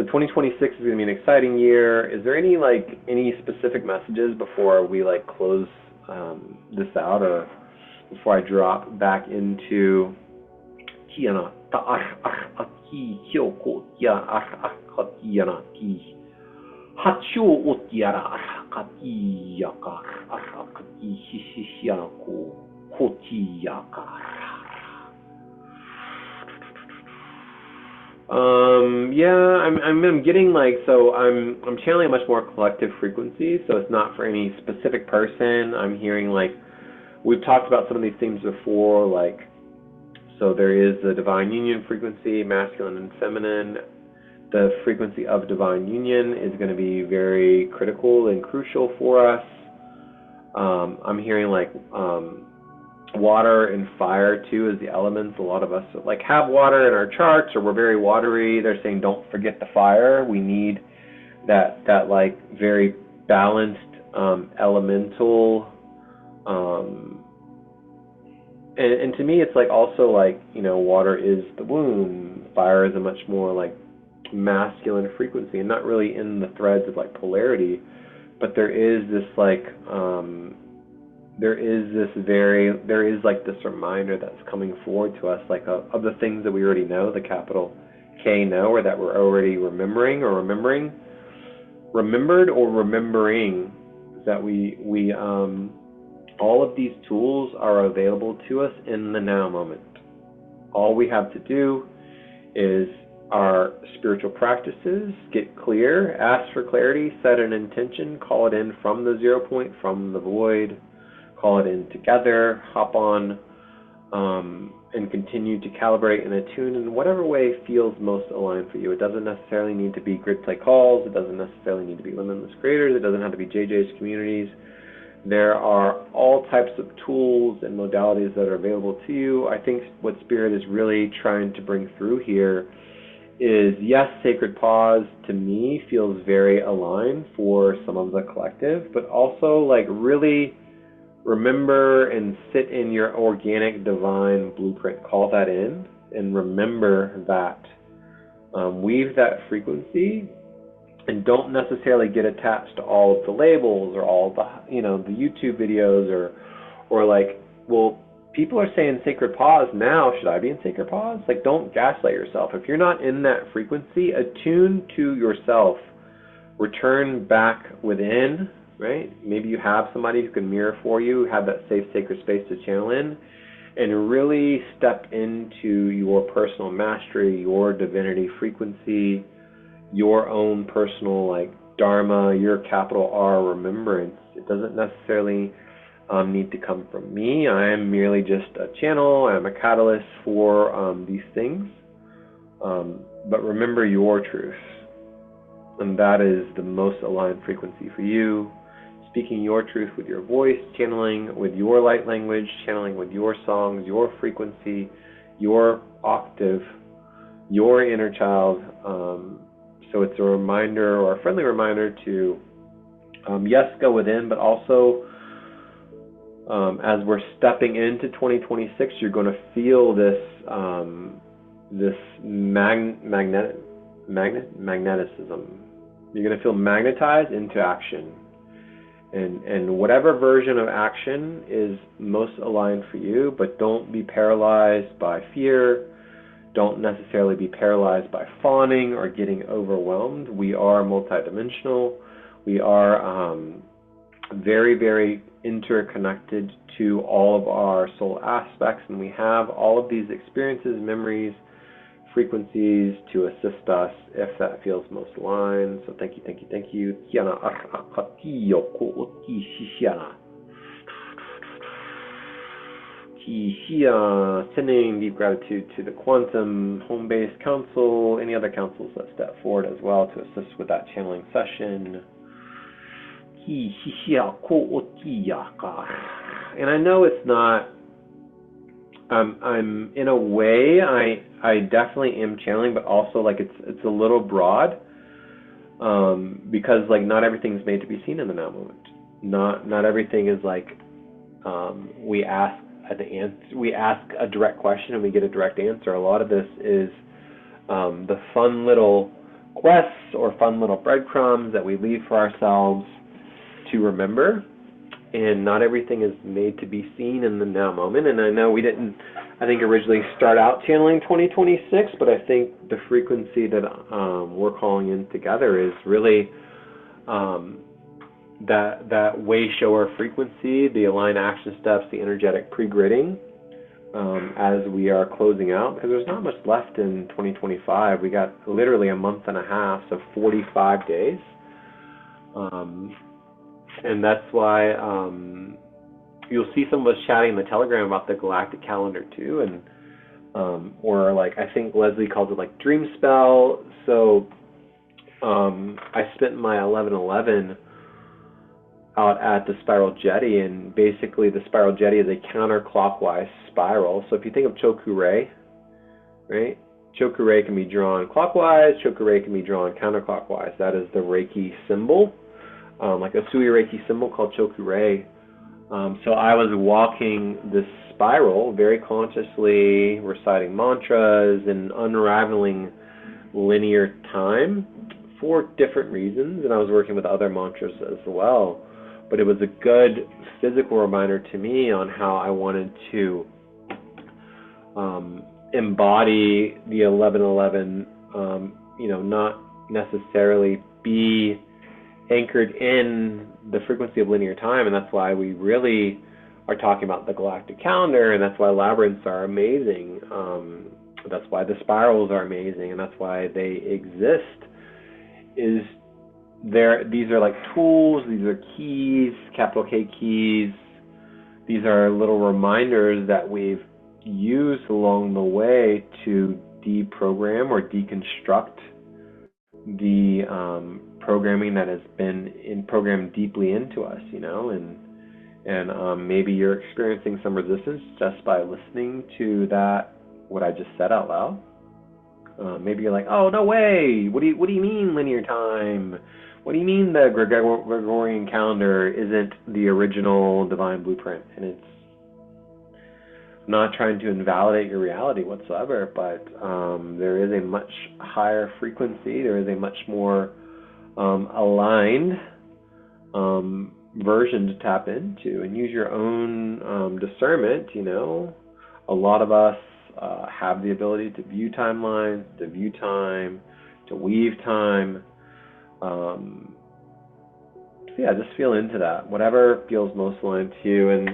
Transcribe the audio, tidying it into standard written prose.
2026 is going to be an exciting year. Is there any specific messages before we close this out, or before I drop back into I'm getting so I'm channeling a much more collective frequency, so it's not for any specific person. I'm hearing we've talked about some of these themes before, so there is the divine union frequency, masculine and feminine. The frequency of divine union is going to be very critical and crucial for us. I'm hearing water and fire too as the elements. A lot of us have water in our charts, or we're very watery. They're saying don't forget the fire. We need that very balanced elemental. And to me, it's also water is the womb. Fire is a much more masculine frequency, and not really in the threads of polarity, but there is this this reminder that's coming forward to us of the things that we already know, the capital K know, or that we're already remembering, that we all of these tools are available to us in the now moment. All we have to do is our spiritual practices, get clear, ask for clarity, set an intention, call it in from the 0 point, from the void, call it in together, hop on, and continue to calibrate and attune in whatever way feels most aligned for you. It doesn't necessarily need to be grid play calls. It doesn't necessarily need to be limitless creators. It doesn't have to be JJ's communities. There are all types of tools and modalities that are available to you. I think what Spirit is really trying to bring through here is, yes, Sacred Pause to me feels very aligned for some of the collective, but also really remember and sit in your organic divine blueprint. Call that in and remember that. Weave that frequency, and don't necessarily get attached to all of the labels or all of the the YouTube videos or people are saying Sacred Pause now. Should I be in Sacred Pause? Don't gaslight yourself. If you're not in that frequency, attune to yourself. Return back within, right? Maybe you have somebody who can mirror for you, have that safe, sacred space to channel in, and really step into your personal mastery, your divinity frequency, your own personal Dharma, your capital R remembrance. It doesn't necessarily need to come from me. I am merely just a channel. I'm a catalyst for these things. But remember your truth. And that is the most aligned frequency for you. Speaking your truth with your voice, channeling with your light language, channeling with your songs, your frequency, your octave, your inner child. So it's a reminder, or a friendly reminder to, yes, go within, but also as we're stepping into 2026, you're going to feel this magnetism. You're going to feel magnetized into action. And whatever version of action is most aligned for you, but don't be paralyzed by fear. Don't necessarily be paralyzed by fawning or getting overwhelmed. We are multidimensional. We are very, very interconnected to all of our soul aspects, and we have all of these experiences, memories, frequencies to assist us if that feels most aligned. So thank you, thank you, thank you. Sending deep gratitude to the Quantum Home-Based Council, any other councils that step forward as well to assist with that channeling session. And I know it's not, I'm in a way, I definitely am channeling, but also it's a little broad, because not everything's made to be seen in the now moment. Not everything is we ask a direct question and we get a direct answer. A lot of this is the fun little quests or fun little breadcrumbs that we leave for ourselves to remember. And not everything is made to be seen in the now moment. And I know we didn't, I think, originally start out channeling 2026, but I think the frequency that we're calling in together is really that way shower frequency, the aligned action steps, the energetic pre-gridding as we are closing out, because there's not much left in 2025. We got literally a month and a half, so 45 days. And that's why you'll see some of us chatting in the Telegram about the galactic calendar too, and or like I think Leslie calls it like dream spell. So I spent my 11/11 out at the Spiral Jetty, and basically the Spiral Jetty is a counterclockwise spiral. So if you think of Choku-rei, right? Choku-rei can be drawn clockwise, Choku-rei can be drawn counterclockwise. That is the Reiki symbol. Like a Sui Reiki symbol called Choku-rei. So I was walking this spiral very consciously, reciting mantras and unraveling linear time for different reasons, and I was working with other mantras as well. But it was a good physical reminder to me on how I wanted to embody the 11/11, not necessarily be anchored in the frequency of linear time, and that's why we really are talking about the galactic calendar, and that's why labyrinths are amazing. That's why the spirals are amazing, and that's why they exist. These are like tools, these are keys, capital K keys. These are little reminders that we've used along the way to deprogram or deconstruct the programming that has been programmed deeply into us, and maybe you're experiencing some resistance just by listening to that, what I just said out loud. Maybe you're like, oh, no way, what do you mean linear time? What do you mean the Gregorian calendar isn't the original divine blueprint? And it's not trying to invalidate your reality whatsoever, but there is a much higher frequency, there is a much more aligned version to tap into and use your own discernment. A lot of us have the ability to view timelines, to view time, to weave time. So yeah, just feel into that, whatever feels most aligned to you. And